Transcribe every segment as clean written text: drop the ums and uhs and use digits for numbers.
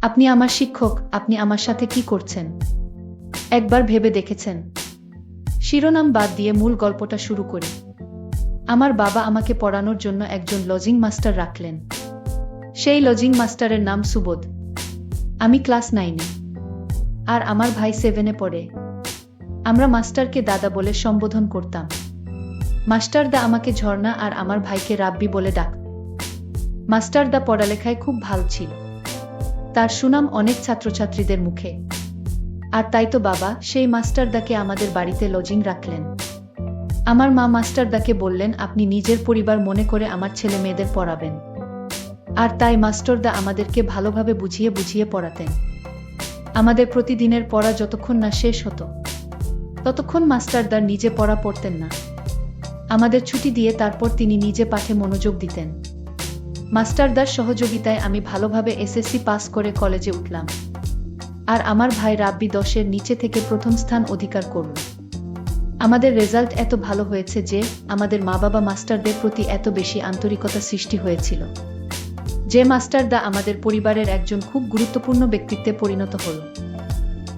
আপনি আমার শিক্ষক, আপনি আমার সাথে কি করছেন? একবার ভেবে দেখেছেন? শিরোনাম বাদ দিয়ে মূল গল্পটা শুরু করি। আমার বাবা আমাকে পড়ানোর জন্য একজন লজিং মাস্টার রাখলেন। সেই লজিং মাস্টারের নাম সুবোধ। আমি ক্লাস 9-এ, আর আমার ভাই 7-এ পড়ে। আমরা মাস্টারকে দাদা বলে সম্বোধন করতাম। মাস্টারদা আমাকে ঝর্ণা আর আমার ভাইকে রাব্বি বলে ডাকত। মাস্টারদা পড়ালেখায় খুব ভালো ছিল। তার সুনাম অনেক ছাত্রছাত্রীদের মুখে। আর তাই তো বাবা সেই মাস্টারদাকে আমাদের বাড়িতে লজিং রাখলেন। আমার মা মাস্টারদাকে বললেন, আপনি নিজের পরিবার মনে করে আমার ছেলে মেয়েদের পড়াবেন। আর তাই মাস্টারদা আমাদেরকে ভালোভাবে বুঝিয়ে বুঝিয়ে পড়াতেন। আমাদের প্রতিদিনের পড়া যতক্ষণ না শেষ হতো ততক্ষণ মাস্টারদার নিজে পড়া পড়তেন না। আমাদের ছুটি দিয়ে তারপর তিনি নিজে পাঠে মনোযোগ দিতেন। মাস্টারদার সহযোগিতায় আমি ভালোভাবে এসএসসি পাস করে কলেজে উঠলাম। আর আমার ভাই রাব্বি 10-এর নিচে থেকে প্রথম স্থান অধিকার করল। আমাদের রেজাল্ট এত ভালো হয়েছে যে আমাদের মা বাবা মাস্টারদের প্রতি এত বেশি আন্তরিকতা সৃষ্টি হয়েছিল যে মাস্টারদা আমাদের পরিবারের একজন খুব গুরুত্বপূর্ণ ব্যক্তিত্বে পরিণত হল।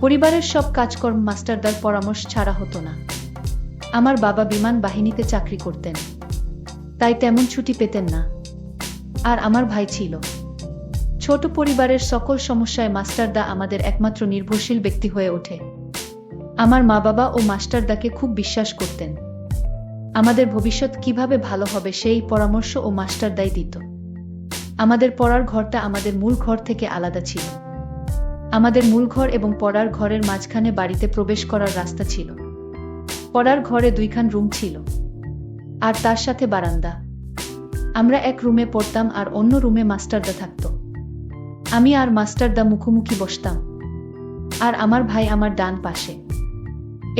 পরিবারের সব কাজকর্ম মাস্টারদার পরামর্শ ছাড়া হতো না। আমার বাবা বিমান বাহিনীতে চাকরি করতেন, তাই তেমন ছুটি পেতেন না। আর আমার ভাই ছিল ছোট। পরিবারের সকল সমস্যায় মাস্টারদা আমাদের একমাত্র নির্ভরশীল ব্যক্তি হয়ে ওঠে। আমার মা বাবা ও মাস্টারদাকে খুব বিশ্বাস করতেন। আমাদের ভবিষ্যৎ কিভাবে ভালো হবে সেই পরামর্শ ও মাস্টারদাই দিত। আমাদের পড়ার ঘরটা আমাদের মূল ঘর থেকে আলাদা ছিল। আমাদের মূল ঘর এবং পড়ার ঘরের মাঝখানে বাড়িতে প্রবেশ করার রাস্তা ছিল। পড়ার ঘরে 2খান রুম ছিল, আর তার সাথে বারান্দা। আমরা এক রুমে পড়তাম আর অন্য রুমে মাস্টারদা থাকত। আমি আর মাস্টারদা মুখোমুখি বসতাম, আর আমার ভাই আমার ডান পাশে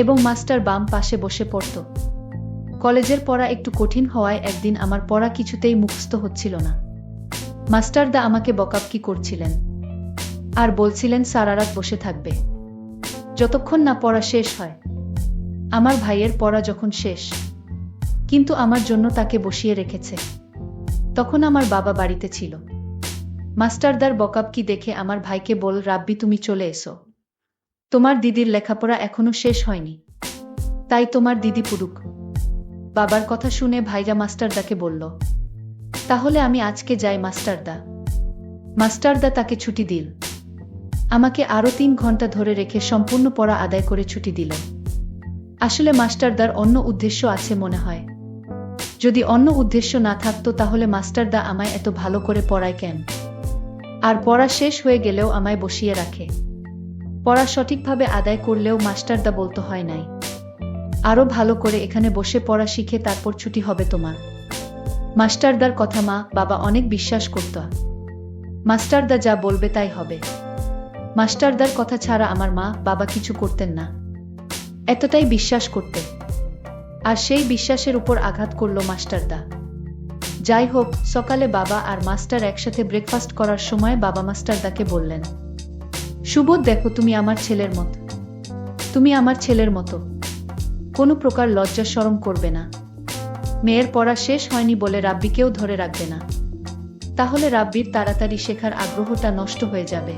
এবং মাস্টার বাম পাশে বসে পড়ত। কলেজের পড়া একটু কঠিন হওয়ায় একদিন আমার পড়া কিছুতেই মুখস্থ হচ্ছিল না। মাস্টারদা আমাকে বকাবকি করছিলেন আর বলছিলেন সারা রাত বসে থাকবে যতক্ষণ না পড়া শেষ হয়। আমার ভাইয়ের পড়া যখন শেষ, কিন্তু আমার জন্য তাকে বসিয়ে রেখেছে, তখন আমার বাবা বাড়িতে ছিল। মাস্টারদার বকাবকি দেখে আমার ভাইকে বল, রাব্বি তুমি চলে এসো, তোমার দিদির লেখাপড়া এখনো শেষ হয়নি, তাই তোমার দিদি পড়ুক। বাবার কথা শুনে ভাইরা মাস্টারদাকে বলল, তাহলে আমি আজকে যাই মাস্টারদা। মাস্টারদা তাকে ছুটি দিল। আমাকে আরো 3 ঘন্টা ধরে রেখে সম্পূর্ণ পড়া আদায় করে ছুটি দিল। আসলে মাস্টারদার অন্য উদ্দেশ্য আছে মনে হয়। যদি অন্য উদ্দেশ্য না থাকতো তাহলে মাস্টারদা আমায় এত ভালো করে পড়ায় কেন? আর পড়া শেষ হয়ে গেলেও আমায় বসিয়ে রাখে। পড়া সঠিকভাবে আদায় করলেও মাস্টারদা বলতে হয় নাই, আরো ভালো করে এখানে বসে পড়া শিখে তারপর ছুটি হবে তোমার। মাস্টারদার কথা মা বাবা অনেক বিশ্বাস করত। মাস্টারদা যা বলবে তাই হবে। মাস্টারদার কথা ছাড়া আমার মা বাবা কিছু করতেন না, এতটাই বিশ্বাস করতে। আর সেই বিশ্বাসের উপর আঘাত করল মাস্টারদা। যাই হোক, সকালে বাবা আর মাস্টার একসাথে ব্রেকফাস্ট করার সময় বাবা মাস্টারদাকে বললেন, সুবোধ দেখো, তুমি আমার ছেলের মতো, তুমি আমার ছেলের মতো কোনো প্রকার লজ্জা শরম করবে না। মেয়ের পড়া শেষ হয়নি বলে রাব্বিকেও ধরে রাখবে না, তাহলে রাব্বির তাড়াতাড়ি শেখার আগ্রহটা নষ্ট হয়ে যাবে।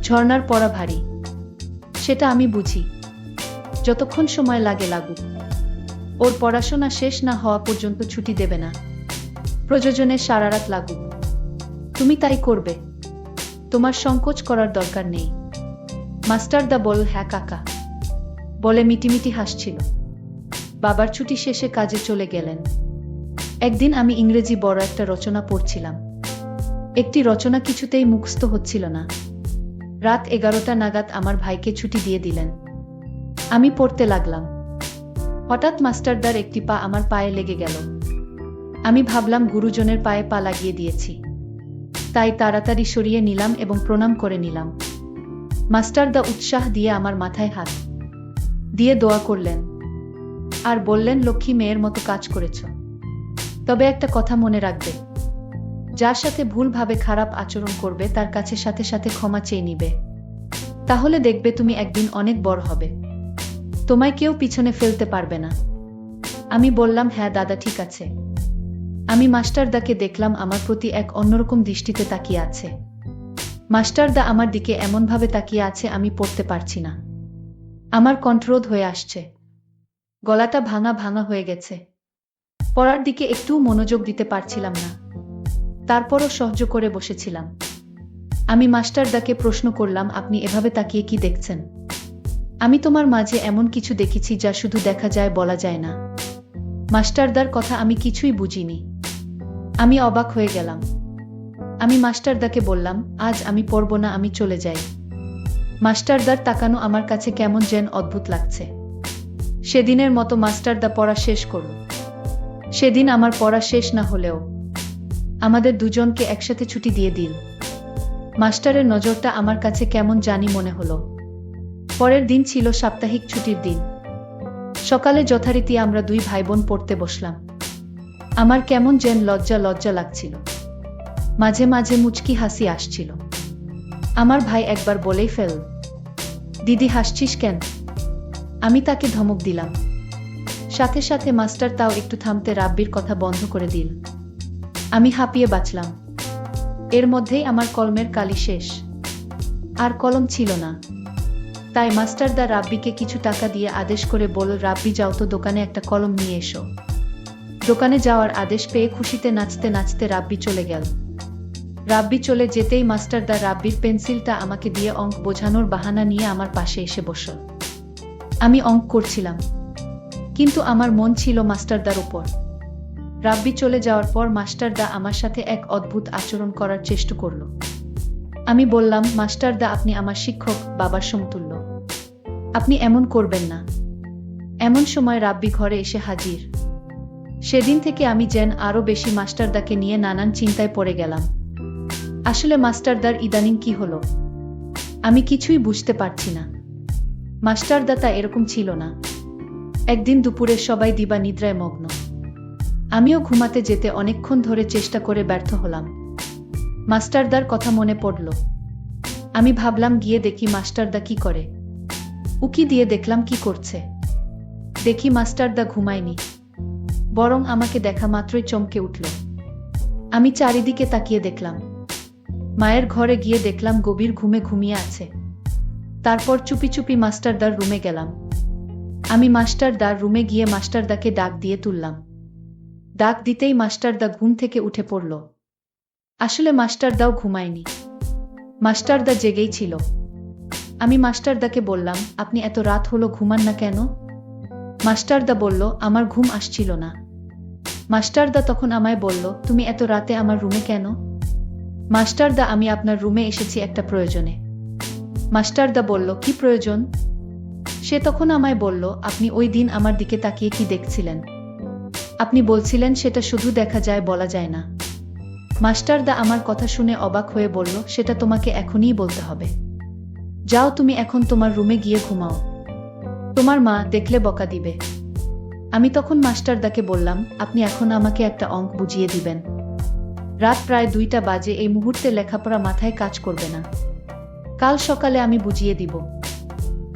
ঝর্ণার পড়া ভারী, সেটা আমি বুঝি। যতক্ষণ সময় লাগে লাগুক, ওর পড়াশোনা শেষ না হওয়া পর্যন্ত ছুটি দেবে না। প্রয়োজনে সারা রাত লাগুক, তুমি তাই করবে, তোমার সংকোচ করার দরকার নেই। মাস্টারদা বল, হ্যাঁ কাকা বলে মিটিমিটি হাসছিল। বাবার ছুটি শেষে কাজে চলে গেলেন। একদিন আমি ইংরেজি বড় একটা রচনা পড়ছিলাম। একটি রচনা কিছুতেই মুখস্থ হচ্ছিল না। রাত 11টা নাগাদ আমার ভাইকে ছুটি দিয়ে দিলেন। আমি পড়তে লাগলাম। হঠাৎ মাস্টারদার একটি পা আমার পায়ে লেগে গেল। আমি ভাবলাম গুরুজনের পায়ে পা লাগিয়ে দিয়েছি, তাই তাড়াতাড়ি সরিয়ে নিলাম এবং প্রণাম করে নিলাম। মাস্টারদা উৎসাহ দিয়ে আমার মাথায় হাত দিয়ে দোয়া করলেন আর বললেন, লক্ষ্মী মেয়ের মতো কাজ করেছ। তবে একটা কথা মনে রাখবে, যার সাথে ভুলভাবে খারাপ আচরণ করবে তার কাছে সাথে সাথে ক্ষমা চেয়ে নিবে, তাহলে দেখবে তুমি একদিন অনেক বড় হবে, তোমায় কেউ পিছনে ফেলতে পারবে না। আমি বললাম, হ্যাঁ দাদা ঠিক আছে। আমি মাস্টারদাকে দেখলাম আমার প্রতি এক অন্যরকম দৃষ্টিতে তাকিয়ে আছে। মাস্টারদা আমার দিকে এমনভাবে তাকিয়ে আছে আমি পড়তে পারছি না। আমার কণ্ঠরোধ হয়ে আসছে, গলাটা ভাঙা ভাঙা হয়ে গেছে। পড়ার দিকে একটু মনোযোগ দিতে পারছিলাম না। তারপরও সহ্য করে বসেছিলাম। আমি মাস্টারদাকে প্রশ্ন করলাম, আপনি এভাবে তাকিয়ে কি দেখছেন? আমি তোমার মাঝে এমন কিছু দেখেছি যা শুধু দেখা যায় বলা যায় না। মাস্টারদার কথা আমি কিছুই বুঝিনি। আমি অবাক হয়ে গেলাম। আমি মাস্টারদাকে বললাম, আজ আমি পড়ব না, আমি চলে যাই। মাস্টারদার তাকানো আমার কাছে কেমন যেন অদ্ভুত লাগছে। সেদিনের মতো মাস্টারদা পড়া শেষ করল। সেদিন আমার পড়া শেষ না হলেও আমাদের দুজনকে একসাথে ছুটি দিয়ে দিল। মাস্টারের নজরটা আমার কাছে কেমন জানি মনে হলো। পরের দিন ছিল সাপ্তাহিক ছুটির দিন। সকালে যথারীতি আমরা দুই ভাইবোন পড়তে বসলাম। আমার কেমন যেন লজ্জা লজ্জা লাগছিল। মাঝে মাঝে মুচকি হাসি আসছিল। আমার ভাই একবার বলেই ফেল, দিদি হাসছিস কেন? আমি তাকে ধমক দিলাম। সাথে সাথে মাস্টার তাও একটু থামতে রাব্বির কথা বন্ধ করে দিল। আমি হাঁপিয়ে বাঁচলাম। এর মধ্যেই আমার কলমের কালি শেষ। আর কলম ছিল না। তাই মাস্টারদা রাব্বিকে কিছু টাকা দিয়ে আদেশ করে বলল, রাব্বি যাও তো দোকানে একটা কলম নিয়ে এসো। দোকানে যাওয়ার আদেশ পেয়ে খুশিতে নাচতে নাচতে রাব্বি চলে গেল। রাব্বি চলে যেতেই মাস্টারদা রাব্বির পেন্সিলটা আমাকে দিয়ে অঙ্ক বোঝানোর বাহানা নিয়ে আমার পাশে এসে বসল। আমি অঙ্ক করছিলাম, কিন্তু আমার মন ছিল মাস্টারদার উপর। রাব্বি চলে যাওয়ার পর মাস্টারদা আমার সাথে এক অদ্ভুত আচরণ করার চেষ্টা করল। আমি বললাম, মাস্টারদা আপনি আমার শিক্ষক, বাবার সমতুল্য। আপনি এমন করবেন না। এমন সময় রাব্বি ঘরে এসে হাজির। সেদিন থেকে আমি যেন আরো বেশি মাস্টারদাকে নিয়ে নানান চিন্তায় পড়ে গেলাম। আসলে মাস্টারদার ইদানিং কি হলো আমি কিছুই বুঝতে পারছি না। মাস্টারদা তা এরকম ছিল না। একদিন দুপুরে সবাই দিবা নিদ্রায় মগ্ন। আমিও ঘুমাতে যেতে অনেকক্ষণ ধরে চেষ্টা করে ব্যর্থ হলাম। মাস্টারদার কথা মনে পড়ল। আমি ভাবলাম গিয়ে দেখি মাস্টারদা কি করে। উকি দিয়ে দেখলাম কি করছে। দেখি মাস্টারদা ঘুমায়নি, বরং আমাকে দেখা মাত্রই চমকে উঠল। আমি চারিদিকে তাকিয়ে দেখলাম। মায়ের ঘরে গিয়ে দেখলাম গভীর ঘুমে ঘুমিয়ে আছে। তারপর চুপি চুপি মাস্টারদার রুমে গেলাম। আমি মাস্টারদার রুমে গিয়ে মাস্টারদাকে ডাক দিয়ে তুললাম। ডাক দিতেই মাস্টারদা ঘুম থেকে উঠে পড়ল। আসলে মাস্টারদাও ঘুমায়নি, মাস্টারদা জেগেই ছিল। আমি মাস্টারদাকে বললাম, আপনি এত রাত হলো ঘুমান না কেন? মাস্টারদা বলল, আমার ঘুম আসছিল না। মাস্টারদা তখন আমায় বলল, তুমি এত রাতে আমার রুমে কেন? মাস্টারদা, আমি আপনার রুমে এসেছি একটা প্রয়োজনে। মাস্টারদা বলল, কি প্রয়োজন? সে তখন আমায় বলল, আপনি ওই দিন আমার দিকে তাকিয়ে কি দেখছিলেন? আপনি বলছিলেন সেটা শুধু দেখা যায় বলা যায় না। মাস্টারদা আমার কথা শুনে অবাক হয়ে বলল, সেটা তোমাকে এখনই বলতে হবে। যাও তুমি এখন তোমার রুমে গিয়ে ঘুমাও, তোমার মা দেখলে বকা দিবে। আমি তখন মাস্টারদাকে বললাম, আপনি এখন আমাকে একটা অঙ্ক বুঝিয়ে দিবেন। রাত প্রায় 2টা বাজে, এই মুহূর্তে লেখাপড়া মাথায় কাজ করবে না। কাল সকালে আমি বুঝিয়ে দিব।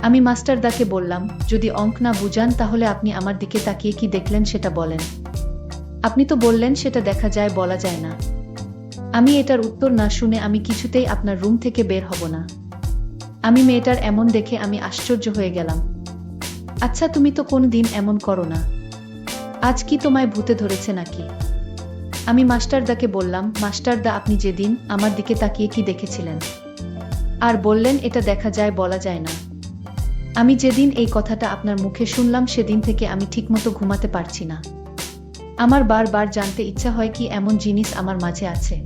আমি মাস্টারদাকে বললাম, যদি অঙ্ক না বুঝান তাহলে আপনি আমার দিকে তাকিয়ে কি দেখলেন সেটা বলেন। আপনি তো বললেন সেটা দেখা যায় বলা যায় না। আমি এটার উত্তর না শুনে আমি কিছুতেই আপনার রুম থেকে বের হব না। আমি মেয়েটার এমন দেখে আমি আশ্চর্য হয়ে গেলাম। আচ্ছা, তুমি তো কোনদিন এমন করো না, আজ কি তোমায় ভূতে ধরেছে নাকি? আমি মাস্টারদাকে বললাম, মাস্টারদা আপনি যেদিন আমার দিকে তাকিয়ে কি দেখেছিলেন আর বললেন এটা দেখা যায় বলা যায় না, আমি যেদিন এই কথাটা আপনার মুখে শুনলাম সেদিন থেকে আমি ঠিকমতো ঘুমাতে পারছি না। আমার বারবার জানতে ইচ্ছা হয় কি এমন জিনিস আমার মাঝে আছে,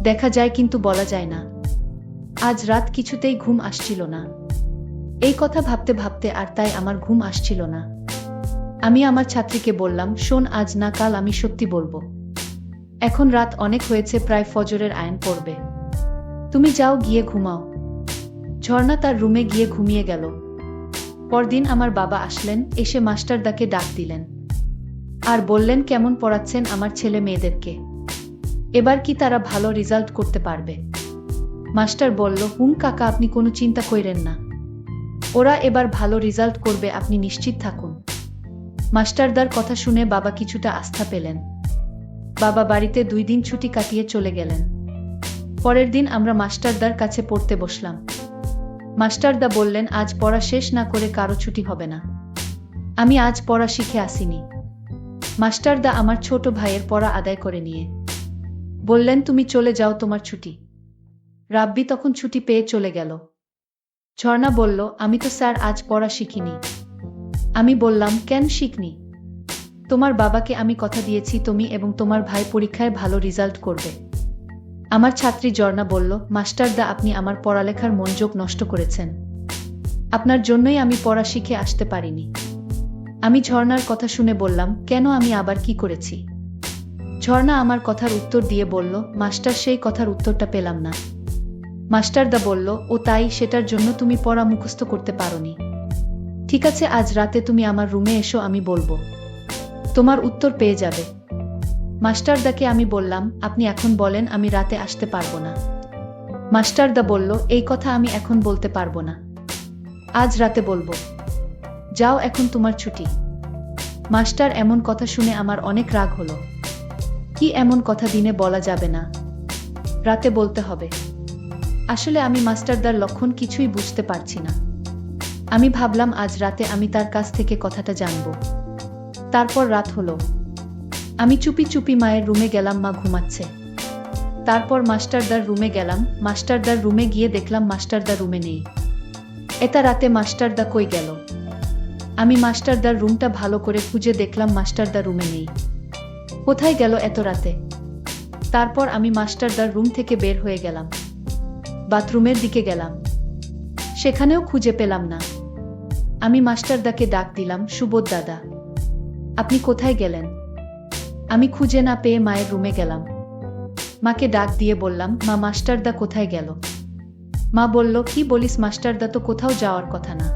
দেখা যায় কিন্তু বলা যায় না। আজ রাত কিছুতেই ঘুম আসছিল না। এই কথা ভাবতে ভাবতে আর তাই আমার ঘুম আসছিল না। আমি আমার ছাত্রীকে বললাম, শোন, আজ না কাল আমি সত্যি বলবো। এখন রাত অনেক হয়েছে, প্রায় ফজরের আয়ান পড়বে। তুমি যাও গিয়ে ঘুমাও। ঝর্ণা তার রুমে গিয়ে ঘুমিয়ে গেল। পরদিন আমার বাবা আসলেন, এসে মাস্টারদাকে ডাক দিলেন আর বললেন, কেমন পড়াচ্ছেন আমার ছেলে মেয়েদেরকে? এবার কি তারা ভালো রেজাল্ট করতে পারবে? মাস্টার বলল, হুম কাকা, আপনি কোনো চিন্তা কইরেন না, ওরা এবার ভালো রেজাল্ট করবে, আপনি নিশ্চিত থাকুন। মাস্টারদার কথা শুনে বাবা কিছুটা আস্থা পেলেন। বাবা বাড়িতে 2 দিন ছুটি কাটিয়ে চলে গেলেন। পরের দিন আমরা মাস্টারদার কাছে পড়তে বসলাম। মাস্টারদা বললেন, আজ পড়া শেষ না করে কারো ছুটি হবে না। আমি আজ পড়া শিখে আসিনি। মাস্টারদা আমার ছোট ভাইয়ের পড়া আদায় করে নিয়ে বললেন, তুমি চলে যাও, তোমার ছুটি। রাব্বি তখন ছুটি পেয়ে চলে গেল। ঝর্ণা বলল, আমি তো স্যার আজ পড়া শিখিনি। আমি বললাম, কেন শিখনি? তোমার বাবাকে আমি কথা দিয়েছি তুমি এবং তোমার ভাই পরীক্ষায় ভালো রেজাল্ট করবে। আমার ছাত্রী ঝর্ণা বলল, মাস্টারদা আপনি আমার পড়ালেখার মনোযোগ নষ্ট করেছেন। আপনার জন্যই আমি পড়া শিখে আসতে পারিনি। আমি ঝর্ণার কথা শুনে বললাম, কেন, আমি আবার কি করেছি? ঝর্ণা আমার কথার উত্তর দিয়ে বলল, মাস্টার সেই কথার উত্তরটা পেলাম না। মাস্টারদা বলল, ও তাই, সেটার জন্য তুমি পড়া মুখস্থ করতে পারোনি। ঠিক আছে, আজ রাতে তুমি আমার রুমে এসো, আমি বলবো, তোমার উত্তর পেয়ে যাবে। মাস্টারদাকে আমি বললাম, আপনি এখন বলেন, আমি রাতে আসতে পারবো না। মাস্টারদা বলল, এই কথা আমি এখন বলতে পারবো না, আজ রাতে বলবো। যাও, এখন তোমার ছুটি। মাস্টার এমন কথা শুনে আমার অনেক রাগ হলো। কি এমন কথা দিনে বলা যাবে না, রাতে বলতে হবে? আসলে আমি মাস্টারদার লক্ষণ কিছুই বুঝতে পারছি না। আমি ভাবলাম আজ রাতে আমি তার কাছ থেকে কথাটা জানব। তারপর রাত হলো। আমি চুপি চুপি মায়ের রুমে গেলাম, মা ঘুমাচ্ছে। তারপর মাস্টারদার রুমে গেলাম। মাস্টারদার রুমে গিয়ে দেখলাম মাস্টারদা রুমে নেই। এটা রাতে মাস্টারদা কই গেল? আমি মাস্টারদার রুমটা ভালো করে খুঁজে দেখলাম মাস্টারদা রুমে নেই। কোথায় গেল এত রাতে? তারপর আমি মাস্টারদার রুম থেকে বের হয়ে গেলাম, বাথরুমের দিকে গেলাম, সেখানেও খুঁজে পেলাম না। আমি মাস্টারদাকে ডাক দিলাম, সুবোধ দাদা, আপনি কোথায় গেলেন? আমি খুঁজে না পেয়ে মায়ের রুমে গেলাম। মাকে ডাক দিয়ে বললাম, মা, মাস্টারদা কোথায় গেল? মা বলল, কি বলিস, মাস্টারদা তো কোথাও যাওয়ার কথা না,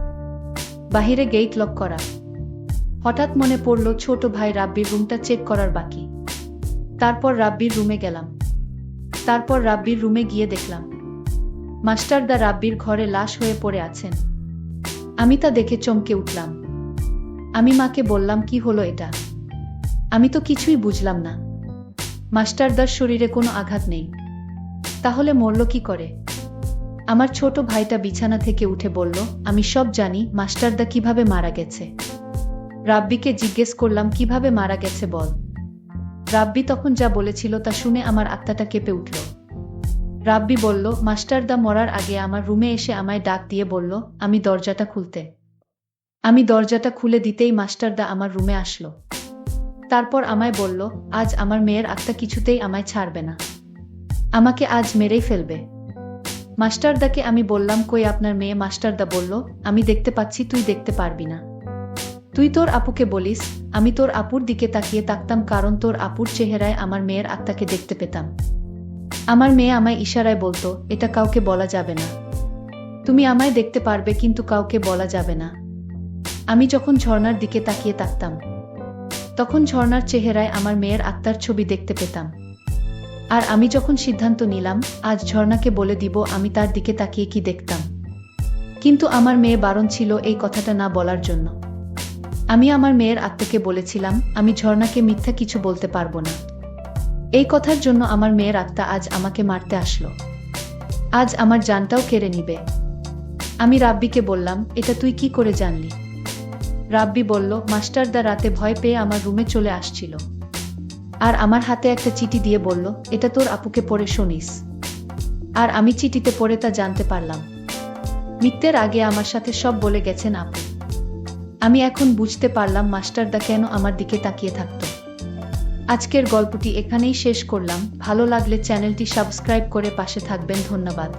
বাহিরে গেট লক করা। হঠাৎ মনে পড়ল ছোট ভাই রাব্বির রুমটা চেক করার বাকি। তারপর রাব্বির রুমে গেলাম। তারপর রাব্বির রুমে গিয়ে দেখলাম মাস্টারদা রাব্বির ঘরে লাশ হয়ে পড়ে আছেন। আমি তা দেখে চমকে উঠলাম। আমি মাকে বললাম, কি হলো এটা? আমি তো কিছুই বুঝলাম না। মাস্টারদার শরীরে কোনো আঘাত নেই, তাহলে মরল কি করে? আমার ছোট ভাইটা বিছানা থেকে উঠে বলল, আমি সব জানি, মাস্টারদা কিভাবে মারা গেছে। রাব্বিকে জিজ্ঞেস করলাম, কিভাবে মারা গেছে বল। রাব্বি তখন যা বলেছিল তা শুনে আমার আত্মাটা কেঁপে উঠল। রাব্বি বলল, মাস্টারদা মরার আগে আমার রুমে এসে আমায় ডাক দিয়ে বলল আমি দরজাটা খুলতে। আমি দরজাটা খুলে দিতেই মাস্টারদা আমার রুমে আসলো। তারপর আমায় বলল, আজ আমার মেয়ের আত্মা কিছুতেই আমায় ছাড়বে না, আমাকে আজ মেরেই ফেলবে। মাস্টারদাকে আমি বললাম, কই আপনার মেয়ে? মাস্টারদা বলল, আমি দেখতে পাচ্ছি, তুই দেখতে পারবি না। তুই তোর আপুকে বলিস। আমি তোর আপুর দিকে তাকিয়ে থাকতাম, কারণ তোর আপুর চেহারায় আমার মেয়ের আত্মাকে দেখতে পেতাম। আমার মেয়ে আমায় ইশারায় বলতো, এটা কাউকে বলা যাবে না, তুমি আমায় দেখতে পারবে কিন্তু কাউকে বলা যাবে না। আমি যখন ঝর্ণার দিকে তাকিয়ে থাকতাম, তখন ঝর্ণার চেহারায় আমার মেয়ের আত্মার ছবি দেখতে পেতাম। আর আমি যখন সিদ্ধান্ত নিলাম আজ ঝর্ণাকে বলে দিব আমি তার দিকে তাকিয়ে কি দেখতাম, কিন্তু আমার মেয়ে বারণ ছিল এই কথাটা না বলার জন্য। আমি আমার মেয়ের আত্মাকে বলেছিলাম, আমি ঝর্ণাকে মিথ্যা কিছু বলতে পারবো না। এই কথার জন্য আমার মেয়ের আত্মা আজ আমাকে মারতে আসলো, আজ আমার জানটাও কেড়ে নিবে। আমি রাব্বিকে বললাম, এটা তুই কি করে জানলি? রাব্বি বলল, মাস্টারদা রাতে ভয় পেয়ে আমার রুমে চলে আসছিল, আর আমার হাতে একটা চিঠি দিয়ে বলল, এটা তোর আপুকে পড়ে শোনিস। আর আমি চিঠিতে পড়ে তা জানতে পারলাম, মৃত্যুর আগে আমার সাথে সব বলে গেছেন আপু। আমি এখন বুঝতে পারলাম মাস্টারদা কেন আমার দিকে তাকিয়ে থাকতো। আজকের গল্পটি এখানেই শেষ করলাম। ভালো লাগলে চ্যানেলটি সাবস্ক্রাইব করে পাশে থাকবেন। ধন্যবাদ।